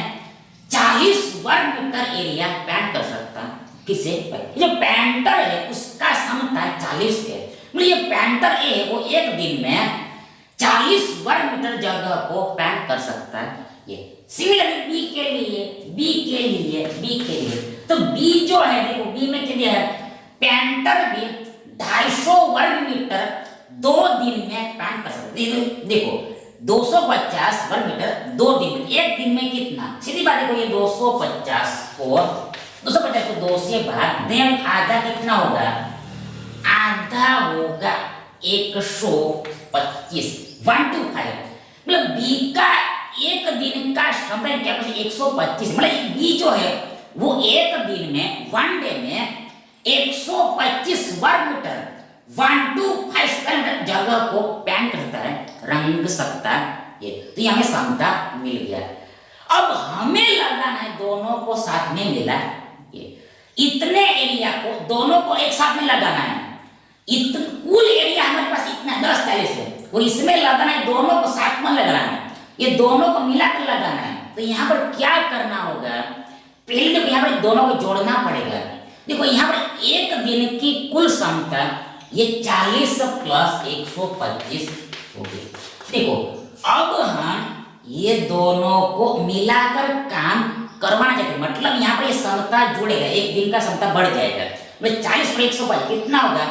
40 वर्ग मीटर एरिया पेंट कर सकता है। किसे? जो पेंटर है उसका क्षमता 40 है, मतलब ये पेंटर ए वो एक दिन में 40 वर्ग मीटर जगह को पेंट कर सकता है। ये सिमिलरली बी के लिए, बी के लिए, बी के लिए, तो बी जो है देखो, बी में क्या है, पेंटर भी 250 वर्ग मीटर 2 दिन में पेंट कर सकते। देखो 250 वर्ग मीटर 2 दिन में, एक दिन में कितना, सीधी बात देखो, ये 250 को 2 से भाग दें, आधा कितना होगा, आधा होगा 125, 125, मतलब बी का एक दिन का समय क्या 125, मतलब बी जो है वो एक दिन में, वन डे में 125 वर्ग मीटर 125 जगह को पेंट करता है, रंग सकता है ये। तो ये हमें क्षमता मिल गया। अब हमें लगाना है, दोनों को साथ में मिला ये, इतने एरिया को दोनों को एक साथ में लगाना है। कुल एरिया हमारे पास इतना 10 40 है, और इसमें लगाना है, दोनों को साथ में लगाना है, ये दोनों को मिलाकर लगाना है। तो यहाँ पर क्या करना होगा, पहले देखो यहाँ पर दोनों को जोड़ना पड़ेगा। देखो यहाँ पर एक दिन की कुल क्षमता ये 40 प्लस 125 होगी। देखो अब हम ये दोनों को मिलाकर काम करवाना चाहते, मतलब यहाँ पर ये क्षमता जुड़ेगा, एक दिन का क्षमता बढ़ जाएगा। 40 पर 125 कितना होगा,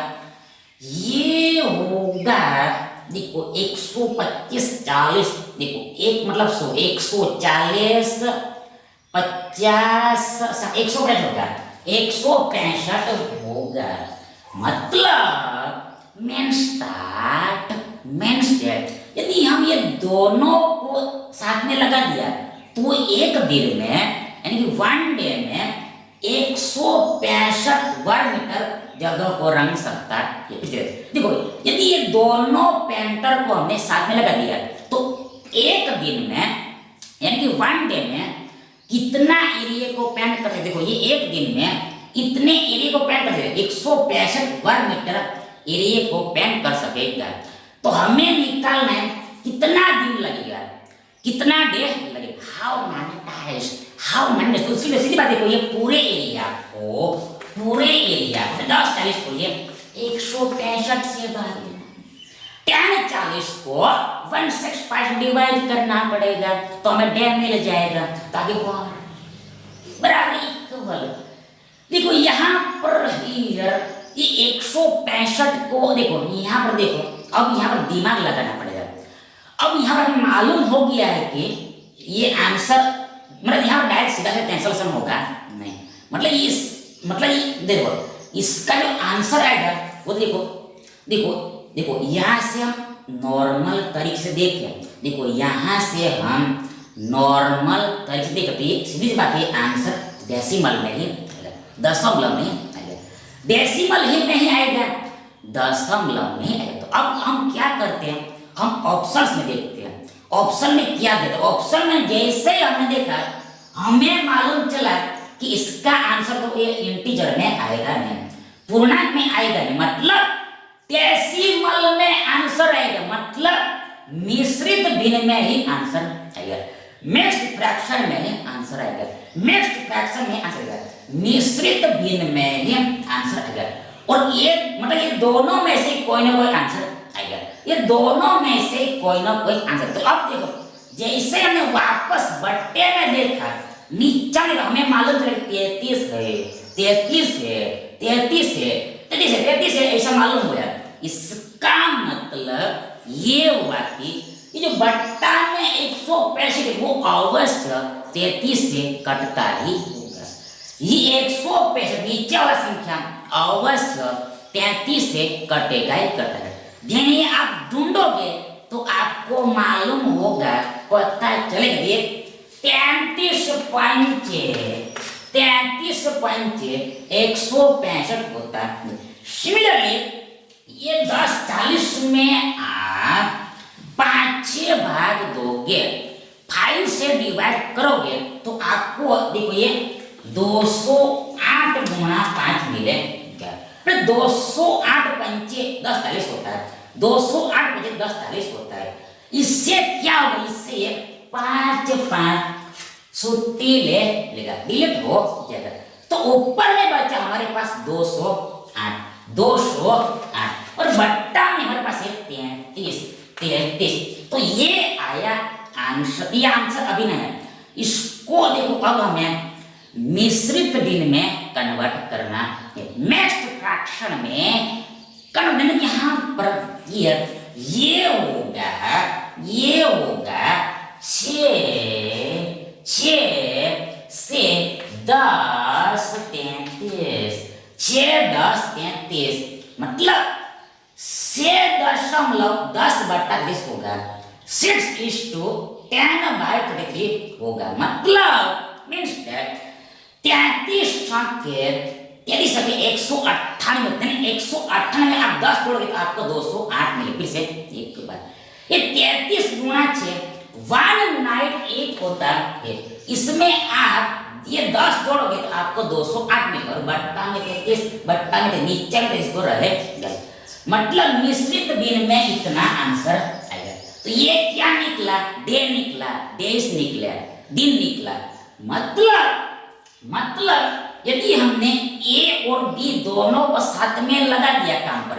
ये होगा देखो 125 40, देखो एक मतलब 100, 140 50 165 होगा, 165 होगा। मतलब मेन स्टार्ट मेन स्टेट, यदि हम ये दोनों को साथ में लगा दिया तो एक दिन में यानी कि वन डे में 165 वर्ग मीटर जगह को रंग सकता है। देखो यदि ये दोनों पेंटर को हमने साथ में लगा दिया तो एक दिन में यानी कि वन डे में कितना एरिया को पेंट कर सकते, देखो ये एक दिन में इतने एरिया को पेंट कर सकते, 165 वर्ग मीटर एरिया को पेंट कर सकेगा। तो हमें निकालना है कितना दिन लगेगा, कितना डे लगेगा, how many times, how many. तो सीधी बात देखो, ये पूरे एरिया को 10 40 को ये 165 से भाग देना, 10 40 को 165 डिवाइड करना पड़ेगा, तो हमें डे मिल जाएगा, ताकि बराबर इक्वल। देखो यहाँ पर ये 165 को देखो, यहाँ पर देखो, अब यहाँ पर दिमाग लगाना पड़ेगा। अब यहाँ पर मालूम हो गया है कि ये आंसर, मतलब यहाँ पर डायरेक्ट सीधा से कैंसलेशन होगा नहीं, मतलब ये देखो इसका जो आंसर आएगा वो देखो देखो देखो यहाँ से हम नॉर्मल तरीके से देखें, देखो यहाँ से हम नॉर्मल तरीके से देखें तो ये सीधी सी बात है, आंसर डेसिमल में ही दशमलव में आएगा, डेसिमल ही नहीं आएगा, दशमलव में आएगा। तो अब हम क्या करते हैं, हम ऑप्शंस में देखते हैं, ऑप्शन में क्या देते हैं। ऑप्शन में जैसे ही हमने देखा हमें मालूम चला कि इसका आंसर तो ये इंटीजर में आएगा नहीं, पूर्णांक में आएगा नहीं, मतलब डेसिमल में आंसर आएगा, मतलब मिश्रित भिन्न में ही आंसर आएगा, मिक्स्ड फ्रैक्शन में ही आंसर आएगा, मिक्स्ड फ्रैक्शन में आंसर आएगा, मिश्रित भिन्न में ही आंसर आएगा। और ये मतलब ये दोनों में से कोई ना कोई आंसर आएगा, ये दोनों में से कोई ना कोई आंसर। तो अब देखो जैसे हमने वापस बट्टे में देखा, नीचा में हमें मालूम चला 33 है, 33 है, 33 है, 33 है, 33 है, ऐसा मालूम हुआ। इसका मतलब ये हुआ कि ये जो बट्टा में 165 है वो अवश्य 33 से कटता ही होगा, ये 165 नीचे वाला संख्या अवश्य 33 से कटेगा ही कटेगा। यानी आप ढूंढोगे तो आपको मालूम होगा, पता चलेगा, ये 33 पंचे 165 होता है। सिमिलरली ये 10 40 में आप 5 भाग दोगे, 5 से डिवाइड करोगे तो आपको देखो ये 208 गुणा 5 मिलेगा। 208 पंचे 10 40 होता है, 208 पंचे 10 40 होता है। इससे क्या होगा, इससे 5 5 छुट्टी ले लेगा, डिलीट हो जाएगा। तो ऊपर में बचा हमारे पास 208 208 और बट्टा में हमारे पास है 33 33। तो ये आया आंसर। ये आंसर अभी नहीं है, इसको देखो अब हमें मिश्रित भिन्न में कन्वर्ट करना है। नेक्स्ट फ्रैक्शन में कन्वर्ट यहाँ पर ये होगा 6 से 10 33 मतलब 6.10/33 होगा। 6:10/33 होगा, मतलब मीन्स दैट 33 संकेत 198 आप 10 जोड़ोगे तो आपको 208 मिले। फिर से एक बार, ये 33 गुणा 6 198 होता है। इसमें आप ये 10 जोड़ोगे तो आपको 208 मिलेगा और बट्टा में 33 बट्टा में नीचे में इसको रहेगा, मतलब मिश्रित भिन्न में इतना आंसर आएगा। तो ये क्या निकला? डे निकला, डेज निकला, दिन निकला। मतलब यदि हमने ए और बी दोनों को साथ में लगा दिया काम पर,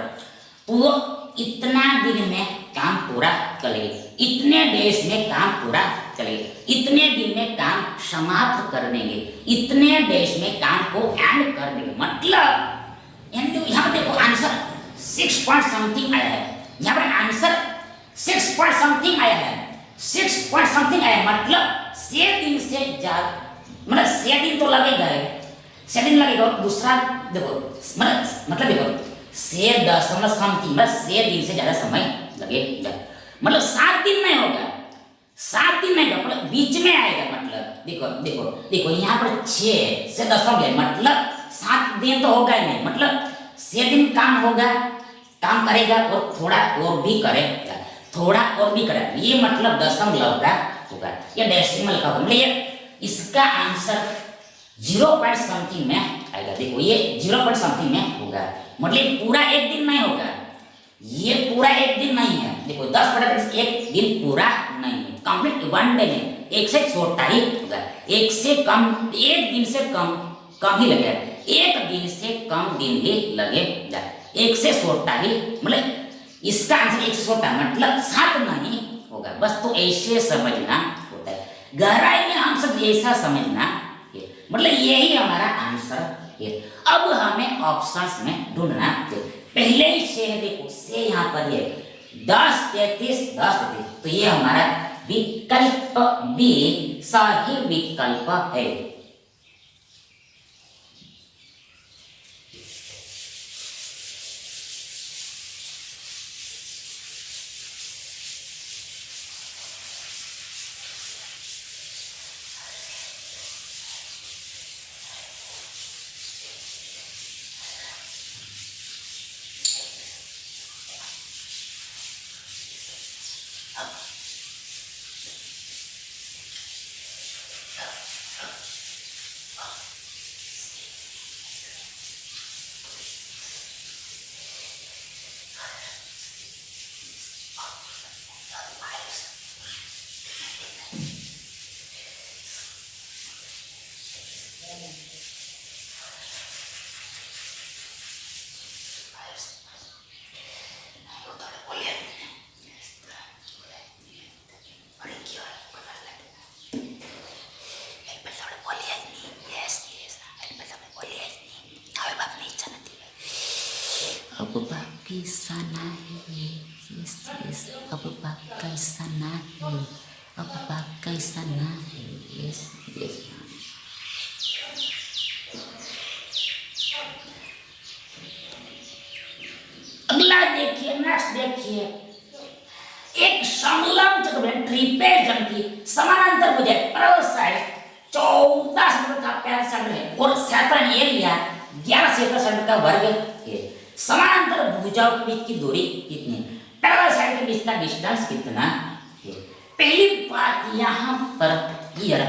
तो इतना दिन में काम पूरा करेंगे, इतने डेज में काम पूरा करेंगे, इतने दिन में काम समाप्त कर देंगे, इतने डेज में काम को एंड कर देंगे। मतलब यहाँ देखो आंसर 6 पॉइंट समथिंग आया है, यहाँ पर आंसर 6 पॉइंट समथिंग आया है, 6 पॉइंट समथिंग आया, मतलब 6 दिन से ज्यादा, मतलब 6 दिन तो लगेगा, 6 दिन लगेगा। दूसरा देखो मतलब देखो 6 समथिंग, मतलब 6 दिन से ज्यादा समय लगेगा, मतलब 7 दिन नहीं होगा, 7 दिन नहीं होगा, मतलब बीच में आएगा। मतलब देखो यहाँ पर 6 से 10 हो गया, मतलब 7 दिन तो होगा ही नहीं, मतलब 6 दिन काम होगा, काम करेगा और थोड़ा और भी करेगा, ये मतलब दशमलव का होगा या डेसिमल का होगा। मतलब इसका आंसर 0 पॉइंट समथिंग में आएगा। देखो ये 0 पॉइंट समथिंग में होगा, मतलब पूरा एक दिन नहीं होगा, ये पूरा एक दिन नहीं है। देखो 10 एक दिन पूरा नहीं है, कंप्लीट 1 डे में, एक से छोटा ही होगा, एक से कम, एक दिन से कम ही लगेगा, एक दिन से कम दिन ही लगेगा, एक से छोटा ही, मतलब इसका आंसर एक से छोटा मतलब 7 नहीं होगा। बस तो ऐसे समझना होता है, गहराई में हम सब ऐसा समझना है, मतलब यही हमारा आंसर है। अब हमें ऑप्शंस में ढूंढना है। पहले ही से देखो से यहाँ पर है 10 33 10 33, तो ये हमारा विकल्प बी सही विकल्प है। अब बाकी सना है, अब बाकी सना है, अब बाकी सना है, यस। अगला देखिए, नेक्स्ट देखिए, एक समलंब चतुर्भुज ट्रिपेजम की समानांतर भुजा प्रवेश साइड 14 सेंटीमीटर का पेरिसेंटर है और क्षेत्रफल एरिया 11 सेंटीमीटर का वर्ग है। समानांतर भुजाओं के बीच की दूरी कितनी है? पैरेलल साइड के बीच का डिस्टेंस कितना है? पहली बात यहाँ पर क्लियर,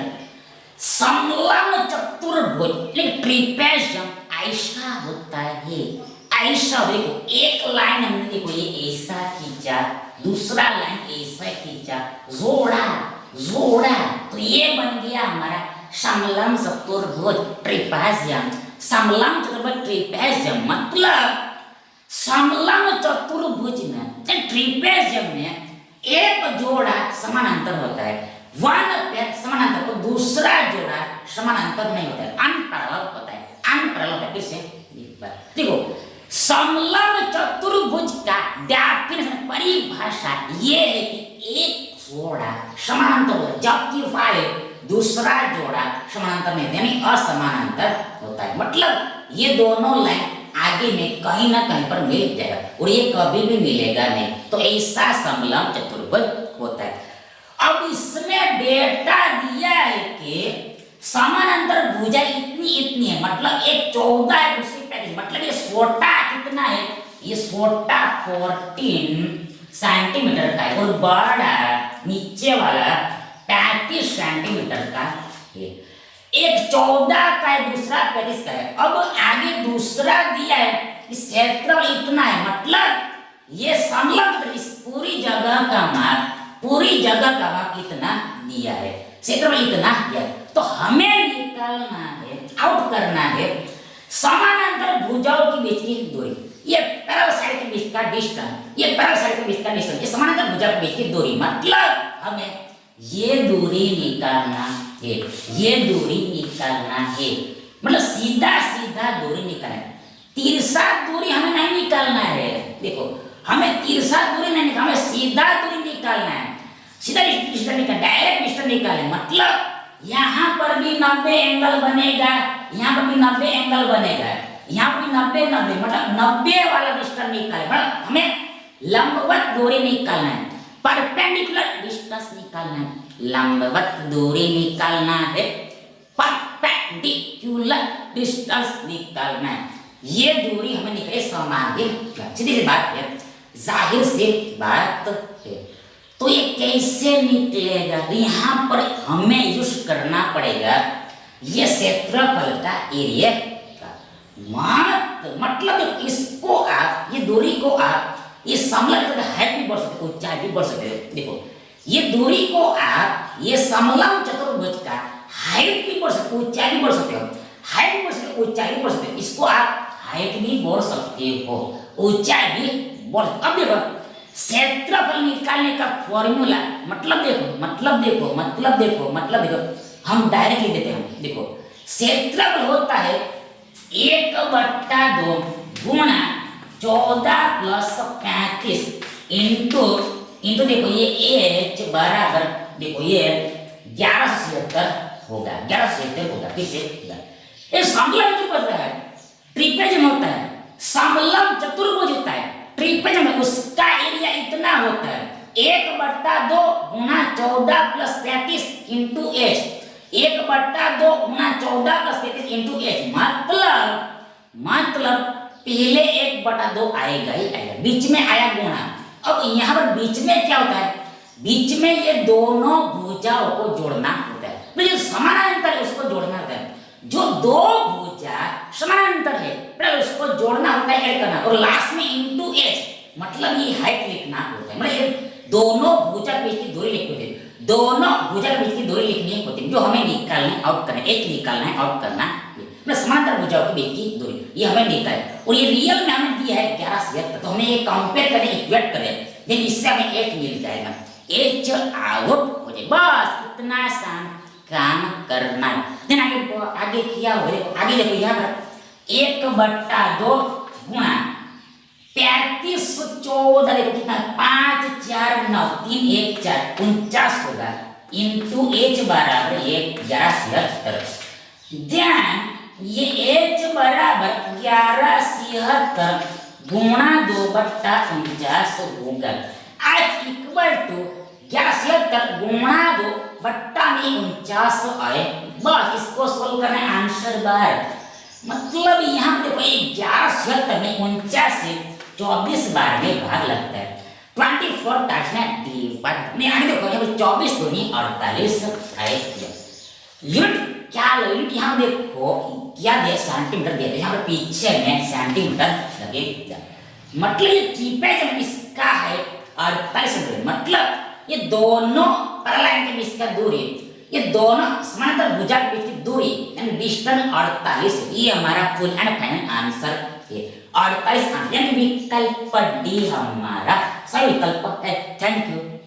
समलंब चतुर्भुज ट्रिपेजम ऐसा होता है, ऐसा देखो एक लाइन हमने देखो ये ऐसा खींचा, दूसरा लाइन ऐसा खींचा, जोड़ा, जोड़ा, तो ये बन गया हमारा समलंब चतुर्भुज ट्रिपेजियम। समलंब चतुर्भुज ट्रिपेजियम मतलब समलंब चतुर्भुज में ट्रिपेजियम में एक जोड़ा समानांतर होता है, वन पेयर समानांतर, तो दूसरा जोड़ा समानांतर नहीं होता है, अनपैरेलल होता है, अनपैरेलल होता है। फिर से देखो, समलंब चतुर्भुज का डेफिनेशन परिभाषा ये है कि एक जोड़ा समानांतर होता है जबकि फाइव दूसरा जोड़ा समानांतर नहीं, यानी असमानांतर होता है। मतलब ये दोनों लाइन आगे में कहीं ना कहीं पर मिल जाएगा और ये कभी भी मिलेगा नहीं, तो ऐसा समलंब चतुर्भुज होता है। अब इसमें डेटा दिया है कि समानांतर भुजा इतनी इतनी है, मतलब एक 14 है, दूसरी 35, मतलब ये छोटा कितना है, ये छोटा 14 सेंटीमीटर का है और बड़ा नीचे वाला 35 सेंटीमीटर का है। एक 14 का है, दूसरा 35 का है। अब आगे दूसरा दिया है कि क्षेत्रफल इतना है, मतलब ये समलंब इस पूरी जगह का माप, पूरी जगह का माप इतना दिया है, क्षेत्रफल इतना दिया है। तो हमें निकालना है, आउट करना है समानांतर भुजाओं के बीच की दूरी, ये पैरेलल साइड के बीच का डिस्टेंस, ये पैरेलल साइड के बीच का डिस्टेंस, ये समानांतर भुजा के बीच की दूरी, मतलब हमें ये दूरी निकालना है, ये दूरी निकालना है, मतलब सीधा सीधा दूरी निकालना है, तिरछा दूरी हमें नहीं निकालना है। देखो, हमें तिरछा दूरी नहीं निकालना, हमें सीधा दूरी निकालना है, सीधा डिस्टेंस निकालना, डायरेक्ट डिस्टेंस निकालना, मतलब यहाँ पर भी 90 एंगल बनेगा, यहाँ पर भी 90 एंगल बनेगा, यहाँ पर भी 90 मतलब 90 वाला डिस्टेंस निकालना, मतलब हमें लंबवत दूरी निकालना है, परपेंडिकुलर डिस्टेंस निकालना है, लंबवत दूरी निकालना है, परपेंडिकुलर डिस्टेंस निकालना है, ये दूरी हमें निकले समान है। सीधी सी बात है, जाहिर सी बात है। तो ये कैसे निकलेगा, यहाँ पर हमें यूज करना पड़ेगा ये क्षेत्रफल का एरिया का मतलब इसको आप, ये दूरी को आप, ये समलंब का हाइट भी बढ़ सकते हो, ऊंचाई भी बढ़ सकते हो। देखो, ये दूरी को आप, ये समलंब चतुर्भुज का हाइट भी बढ़ सकते हो, ऊंचाई भी बढ़ सकते हो, हाइट भी बढ़ सकते हो, ऊंचाई भी बढ़ सकते हो, इसको आप हाइट भी बढ़ सकते हो, ऊंचाई भी बढ़। अब देखो, क्षेत्रफल निकालने का फॉर्मूला, मतलब देखो, हम डायरेक्ट लिख देते हैं। देखो, क्षेत्रफल होता है 1/2 गुणा 14 + 35 इंटू देखो ये h बराबर, देखो ये 1177 होगा, 1177 होगा। किससे ये समलंब चतुर्भुज है, ट्रिपेजियम होता है, समलंब चतुर्भुज होता है, ट्रिपेजियम में उसका एरिया इतना होता है 1/2 गुणा 14 + 35 इंटू h, 1/2 गुणा 14 + 35 इंटू h, मतलब पहले 1/2 आएगा ही आएगा, बीच में आया गुणा। अब यहाँ पर बीच में क्या होता है, बीच में ये दोनों भुजाओं को जोड़ना होता है, तो जो समानांतर है उसको जोड़ना होता है, जो दो भुजा समानांतर है पहले उसको जोड़ना होता है, ऐड करना, और लास्ट में इंटू h, मतलब ये हाइट लिखना होता है, मतलब ये दोनों भुजा के बीच की दूरी लिखनी होती है, दोनों भुजा के बीच की दूरी लिखनी होती है, जो हमें निकालना है, आउट करना है, एक निकालना है, आउट करना है, मतलब समानांतर भुजाओं के बीच की दूरी ये हमें निकालना है। और ये रियल में हमें दिया है 1177, तो हमें ये कंपेयर करें, इक्वेट करें, लेकिन इससे हमें h मिल जाएगा, h आउट हो जाए, बस इतना आसान काम करना है। देन आगे किया हो, आगे देखो यहाँ पर 1/2 गुणा 35 14, देखो कितना 5 4 9 3 1 4 49 होगा, इंटू h बराबर 1177। ध्यान, ये h बराबर 1177 गुणा 2/49 होगा, आज इक्वल टू 1177 गुणा 2/49 आए, बस इसको सोल्व करना है, आंसर बार। मतलब यहाँ पे देखो 1177 में 49 से 24 बार में भाग लगता है, 24 टाइम्स में डिवाइड नहीं, आगे देखो यहाँ पे 24 दूनी 48 आएगा। यूनिट क्या यूनिट, यहाँ देखो क्या दिया, सेंटीमीटर दिया, यहाँ पर पीछे में सेंटीमीटर लगेगा, मतलब ये ट्रिपेजियम इसका है 48 सेंटीमीटर, मतलब ये दोनों पैरालाइन के बीच का दूरी, ये दोनों समानांतर भुजा के बीच की दूरी यानी डिस्टेंस 48, ये हमारा फुल एंड फाइनल आंसर है 48 आंसर, यानी विकल्प डी हमारा सही विकल्प है। Thank you.